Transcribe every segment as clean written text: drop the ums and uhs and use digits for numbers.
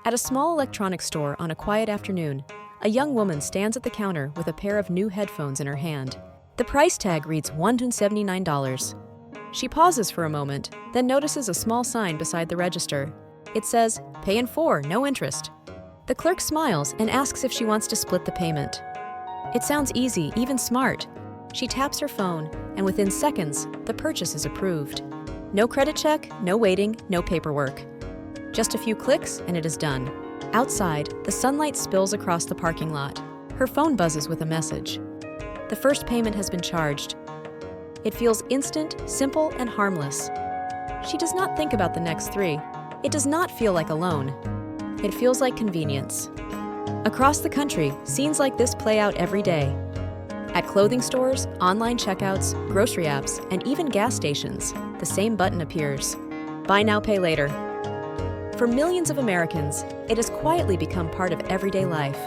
At a small electronics store on a quiet afternoon, a young woman stands at the counter with a pair of new headphones in her hand. The price tag reads $179. She pauses for a moment, then notices a small sign beside the register. It says, "Pay in 4, no interest." The clerk smiles and asks if she wants to split the payment. It sounds easy, even smart. She taps her phone, and within seconds, the purchase is approved. No credit check, no waiting, no paperwork. Just a few clicks and it is done. Outside, the sunlight spills across the parking lot. Her phone buzzes with a message. The first payment has been charged. It feels instant, simple, and harmless. She does not think about the next 3. It does not feel like a loan. It feels like convenience. Across the country, scenes like this play out every day. At clothing stores, online checkouts, grocery apps, and even gas stations, the same button appears. Buy now, pay later. For millions of Americans, it has quietly become part of everyday life.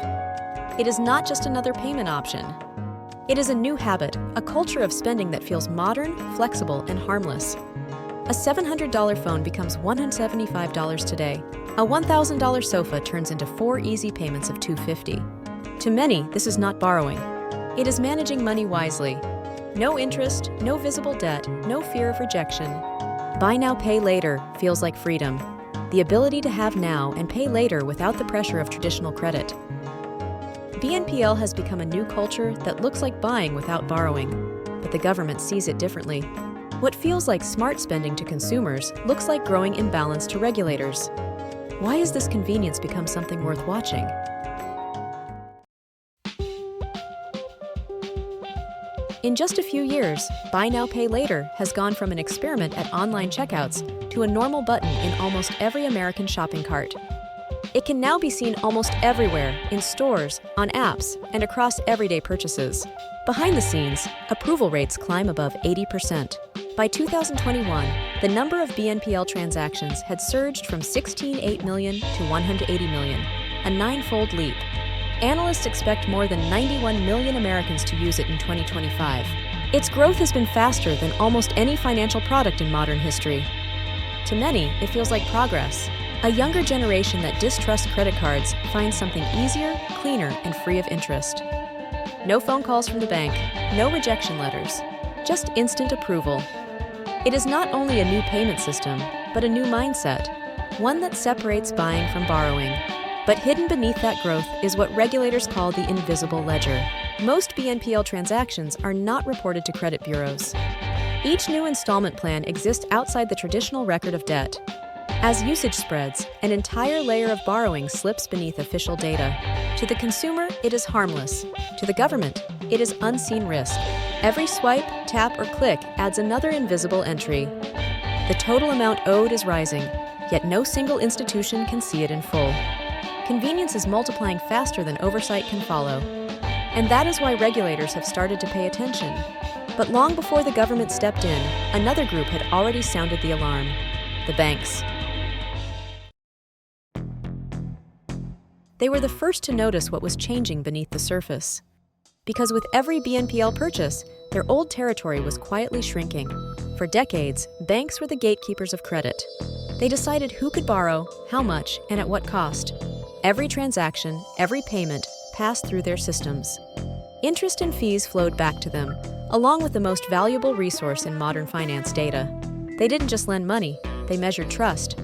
It is not just another payment option. It is a new habit, a culture of spending that feels modern, flexible, and harmless. A $700 phone becomes $175 today. A $1,000 sofa turns into 4 easy payments of $250. To many, this is not borrowing. It is managing money wisely. No interest, no visible debt, no fear of rejection. Buy now, pay later feels like freedom. The ability to have now and pay later without the pressure of traditional credit. BNPL has become a new culture that looks like buying without borrowing, but the government sees it differently. What feels like smart spending to consumers looks like growing imbalance to regulators. Why has this convenience become something worth watching? In just a few years, Buy Now, Pay Later has gone from an experiment at online checkouts to a normal button in almost every American shopping cart. It can now be seen almost everywhere, in stores, on apps, and across everyday purchases. Behind the scenes, approval rates climb above 80%. By 2021, the number of BNPL transactions had surged from 16.8 million to 180 million, a 9-fold leap. Analysts expect more than 91 million Americans to use it in 2025. Its growth has been faster than almost any financial product in modern history. To many, it feels like progress. A younger generation that distrusts credit cards finds something easier, cleaner, and free of interest. No phone calls from the bank, no rejection letters, just instant approval. It is not only a new payment system, but a new mindset, one that separates buying from borrowing. But hidden beneath that growth is what regulators call the invisible ledger. Most BNPL transactions are not reported to credit bureaus. Each new installment plan exists outside the traditional record of debt. As usage spreads, an entire layer of borrowing slips beneath official data. To the consumer, it is harmless. To the government, it is unseen risk. Every swipe, tap, or click adds another invisible entry. The total amount owed is rising, yet no single institution can see it in full. Convenience is multiplying faster than oversight can follow. And that is why regulators have started to pay attention. But long before the government stepped in, another group had already sounded the alarm: the banks. They were the first to notice what was changing beneath the surface. Because with every BNPL purchase, their old territory was quietly shrinking. For decades, banks were the gatekeepers of credit. They decided who could borrow, how much, and at what cost. Every transaction, every payment passed through their systems. Interest and fees flowed back to them, along with the most valuable resource in modern finance: data. They didn't just lend money, they measured trust.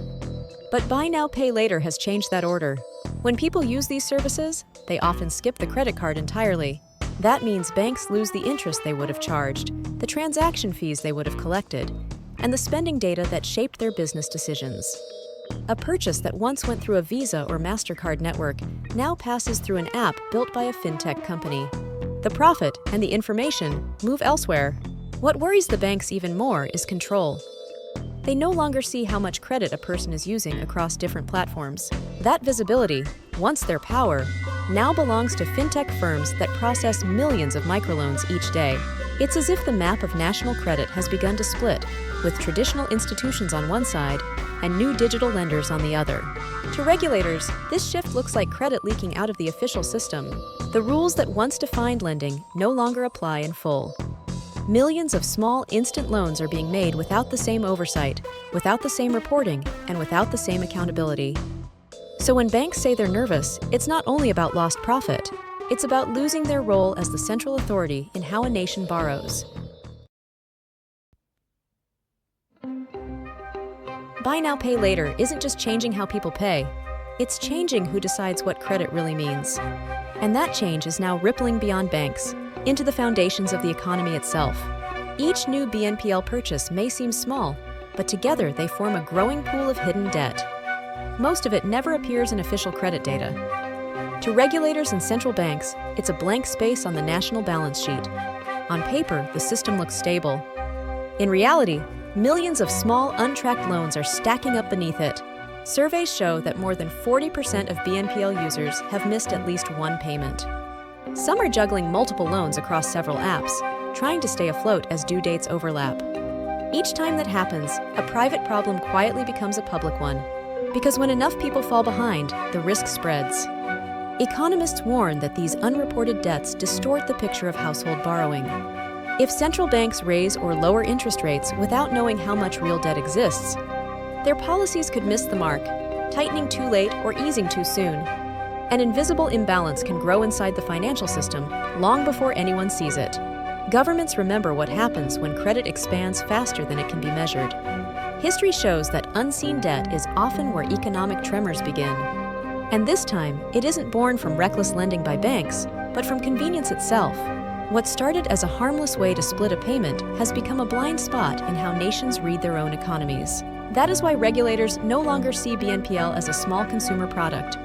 But Buy Now, Pay Later has changed that order. When people use these services, they often skip the credit card entirely. That means banks lose the interest they would have charged, the transaction fees they would have collected, and the spending data that shaped their business decisions. A purchase that once went through a Visa or MasterCard network now passes through an app built by a fintech company. The profit and the information move elsewhere. What worries the banks even more is control. They no longer see how much credit a person is using across different platforms. That visibility, once their power, now belongs to fintech firms that process millions of microloans each day. It's as if the map of national credit has begun to split, with traditional institutions on one side and new digital lenders on the other. To regulators, this shift looks like credit leaking out of the official system. The rules that once defined lending no longer apply in full. Millions of small, instant loans are being made without the same oversight, without the same reporting, and without the same accountability. So when banks say they're nervous, it's not only about lost profit. It's about losing their role as the central authority in how a nation borrows. Buy now, pay later isn't just changing how people pay. It's changing who decides what credit really means. And that change is now rippling beyond banks, into the foundations of the economy itself. Each new BNPL purchase may seem small, but together they form a growing pool of hidden debt. Most of it never appears in official credit data. To regulators and central banks, it's a blank space on the national balance sheet. On paper, the system looks stable. In reality, millions of small, untracked loans are stacking up beneath it. Surveys show that more than 40% of BNPL users have missed at least one payment. Some are juggling multiple loans across several apps, trying to stay afloat as due dates overlap. Each time that happens, a private problem quietly becomes a public one. Because when enough people fall behind, the risk spreads. Economists warn that these unreported debts distort the picture of household borrowing. If central banks raise or lower interest rates without knowing how much real debt exists, their policies could miss the mark, tightening too late or easing too soon. An invisible imbalance can grow inside the financial system long before anyone sees it. Governments remember what happens when credit expands faster than it can be measured. History shows that unseen debt is often where economic tremors begin. And this time, it isn't born from reckless lending by banks, but from convenience itself. What started as a harmless way to split a payment has become a blind spot in how nations read their own economies. That is why regulators no longer see BNPL as a small consumer product.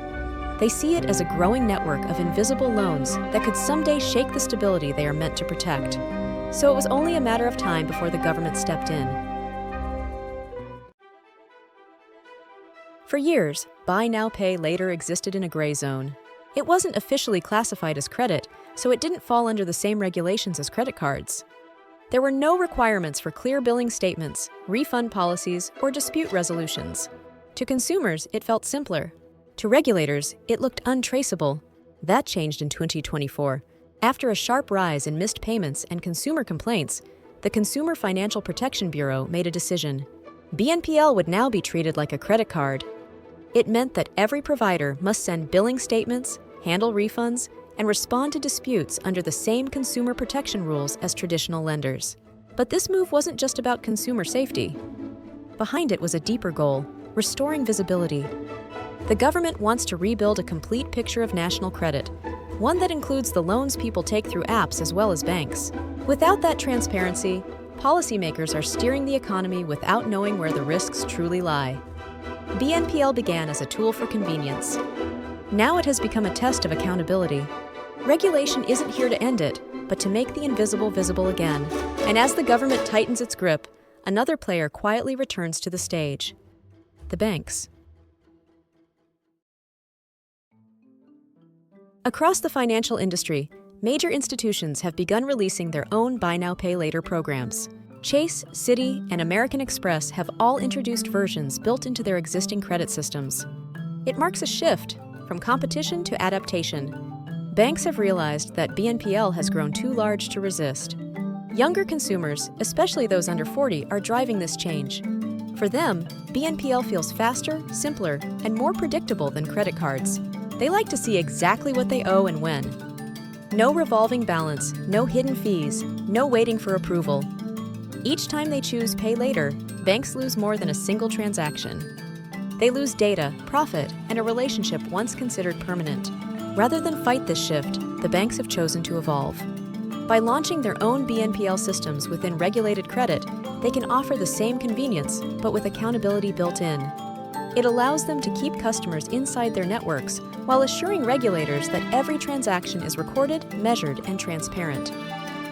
They see it as a growing network of invisible loans that could someday shake the stability they are meant to protect. So it was only a matter of time before the government stepped in. For years, buy now, pay later existed in a gray zone. It wasn't officially classified as credit, so it didn't fall under the same regulations as credit cards. There were no requirements for clear billing statements, refund policies, or dispute resolutions. To consumers, it felt simpler. To regulators, it looked untraceable. That changed in 2024. After a sharp rise in missed payments and consumer complaints, the Consumer Financial Protection Bureau made a decision. BNPL would now be treated like a credit card. It meant that every provider must send billing statements, handle refunds, and respond to disputes under the same consumer protection rules as traditional lenders. But this move wasn't just about consumer safety. Behind it was a deeper goal: restoring visibility. The government wants to rebuild a complete picture of national credit, one that includes the loans people take through apps as well as banks. Without that transparency, policymakers are steering the economy without knowing where the risks truly lie. BNPL began as a tool for convenience. Now it has become a test of accountability. Regulation isn't here to end it, but to make the invisible visible again. And as the government tightens its grip, another player quietly returns to the stage: the banks. Across the financial industry, major institutions have begun releasing their own buy now, pay later programs. Chase, Citi, and American Express have all introduced versions built into their existing credit systems. It marks a shift from competition to adaptation. Banks have realized that BNPL has grown too large to resist. Younger consumers, especially those under 40, are driving this change. For them, BNPL feels faster, simpler, and more predictable than credit cards. They like to see exactly what they owe and when. No revolving balance, no hidden fees, no waiting for approval. Each time they choose pay later, banks lose more than a single transaction. They lose data, profit, and a relationship once considered permanent. Rather than fight this shift, the banks have chosen to evolve. By launching their own BNPL systems within regulated credit, they can offer the same convenience, but with accountability built in. It allows them to keep customers inside their networks while assuring regulators that every transaction is recorded, measured, and transparent.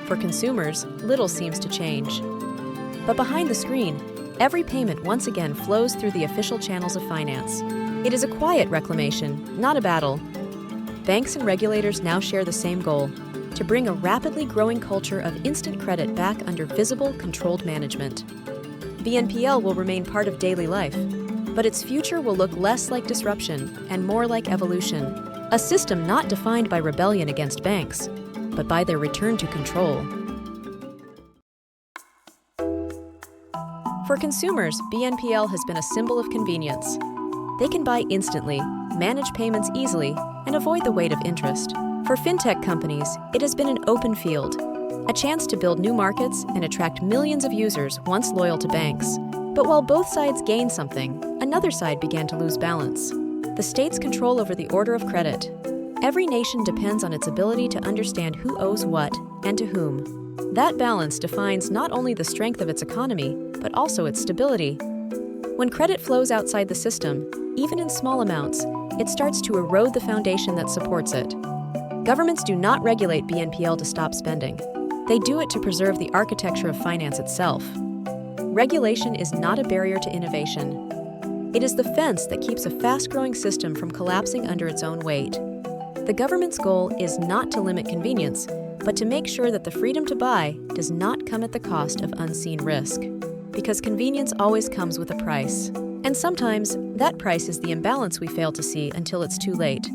For consumers, little seems to change. But behind the screen, every payment once again flows through the official channels of finance. It is a quiet reclamation, not a battle. Banks and regulators now share the same goal: to bring a rapidly growing culture of instant credit back under visible, controlled management. BNPL will remain part of daily life, but its future will look less like disruption and more like evolution, a system not defined by rebellion against banks, but by their return to control. For consumers, BNPL has been a symbol of convenience. They can buy instantly, manage payments easily, and avoid the weight of interest. For fintech companies, it has been an open field, a chance to build new markets and attract millions of users once loyal to banks. But while both sides gained something, another side began to lose balance. The state's control over the order of credit. Every nation depends on its ability to understand who owes what and to whom. That balance defines not only the strength of its economy, but also its stability. When credit flows outside the system, even in small amounts, it starts to erode the foundation that supports it. Governments do not regulate BNPL to stop spending. They do it to preserve the architecture of finance itself. Regulation is not a barrier to innovation. It is the fence that keeps a fast-growing system from collapsing under its own weight. The government's goal is not to limit convenience, but to make sure that the freedom to buy does not come at the cost of unseen risk. Because convenience always comes with a price. And sometimes, that price is the imbalance we fail to see until it's too late.